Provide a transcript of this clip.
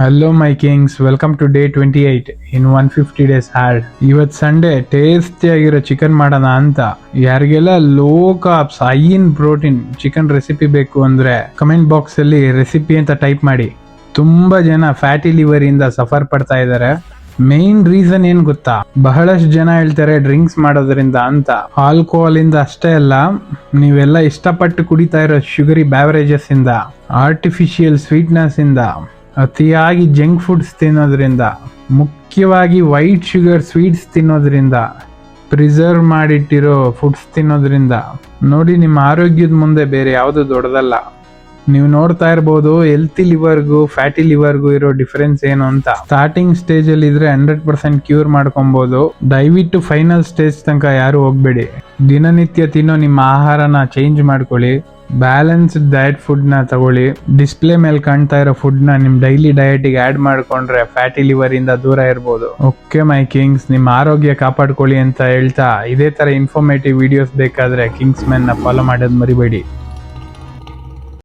Hello my kings, welcome to day 28 in 150 days hard. ಇವತ್ತು Sunday tasty ಆಗಿರೋ chicken ಮಾಡೋಣ ಅಂತ. ಯಾರಿಗೆಲ್ಲ low carbs high in protein chicken recipe ಬೇಕು ಅಂದ್ರೆ ಕಮೆಂಟ್ ಬಾಕ್ಸ್ ಅಲ್ಲಿ ರೆಸಿಪಿ ಅಂತ ಟೈಪ್ ಮಾಡಿ. ತುಂಬಾ ಜನ ಫ್ಯಾಟಿ ಲಿವರ್ ಇಂದ ಸಫರ್ ಪಡ್ತಾ ಇದ್ದಾರೆ. ಮೇನ್ ರೀಸನ್ ಏನ್ ಗೊತ್ತಾ? ಬಹಳಷ್ಟು ಜನ ಹೇಳ್ತಾರೆ ಡ್ರಿಂಕ್ಸ್ ಮಾಡೋದ್ರಿಂದ ಅಂತ. ಆಲ್ಕೋಹಾಲ್ ಇಂದ ಅಷ್ಟೇ ಅಲ್ಲ, ನೀವೆಲ್ಲ ಇಷ್ಟಪಟ್ಟು ಕುಡಿತಾ ಇರೋ ಶುಗರಿ ಬ್ಯಾವರೇಜಸ್ ಇಂದ, ಆರ್ಟಿಫಿಷಿಯಲ್ ಸ್ವೀಟ್ನೆಸ್ ಇಂದ, ಅತಿಯಾಗಿ ಜಂಕ್ ಫುಡ್ಸ್ ತಿನ್ನೋದ್ರಿಂದ, ಮುಖ್ಯವಾಗಿ ವೈಟ್ ಶುಗರ್ ಸ್ವೀಟ್ಸ್ ತಿನ್ನೋದ್ರಿಂದ, ಪ್ರಿಸರ್ವ್ ಮಾಡಿಟ್ಟಿರೋ ಫುಡ್ಸ್ ತಿನ್ನೋದ್ರಿಂದ ನೋಡಿ, ನಿಮ್ಮ ಆರೋಗ್ಯದ ಮುಂದೆ ಬೇರೆ ಯಾವುದು ದೊಡ್ಡದಲ್ಲ. ನೀವು ನೋಡ್ತಾ ಇರ್ಬೋದು ಹೆಲ್ತಿ ಲಿವರ್ಗೂ ಫ್ಯಾಟಿ ಲಿವರ್ಗೂ ಇರೋ ಡಿಫರೆನ್ಸ್ ಏನು ಅಂತ. ಸ್ಟಾರ್ಟಿಂಗ್ ಸ್ಟೇಜ್ ಅಲ್ಲಿ ಇದ್ರೆ 100% ಕ್ಯೂರ್ ಮಾಡ್ಕೊಬಹುದು. ದಯವಿಟ್ಟು ಫೈನಲ್ ಸ್ಟೇಜ್ ತನಕ ಯಾರು ಹೋಗ್ಬೇಡಿ. ದಿನನಿತ್ಯ ತಿನ್ನೋ ನಿಮ್ಮ ಆಹಾರನ ಚೇಂಜ್ ಮಾಡ್ಕೊಳ್ಳಿ. ಬ್ಯಾಲೆನ್ಸ್ಡ್ ಡಯಟ್ ಫುಡ್ ನ ತಗೊಳ್ಳಿ. ಡಿಸ್ಪ್ಲೇ ಮೇಲೆ ಕಾಣ್ತಾ ಇರೋ ಫುಡ್ ನ ನಿಮ್ ಡೈಲಿ ಡಯಟ್ ಗೆ ಆಡ್ ಮಾಡ್ಕೊಂಡ್ರೆ ಫ್ಯಾಟಿ ಲಿವರ್ ಇಂದ ದೂರ ಇರ್ಬೋದು. ಓಕೆ ಮೈ ಕಿಂಗ್ಸ್, ನಿಮ್ಮ ಆರೋಗ್ಯ ಕಾಪಾಡ್ಕೊಳ್ಳಿ ಅಂತ ಹೇಳ್ತಾ, ಇದೇ ತರ ಇನ್ಫಾರ್ಮೇಟಿವ್ ವಿಡಿಯೋಸ್ ಬೇಕಾದ್ರೆ ಕಿಂಗ್ಸ್ ಮ್ಯಾನ್ ನ ಫಾಲೋ ಮಾಡೋದು ಮರಿಬೇಡಿ.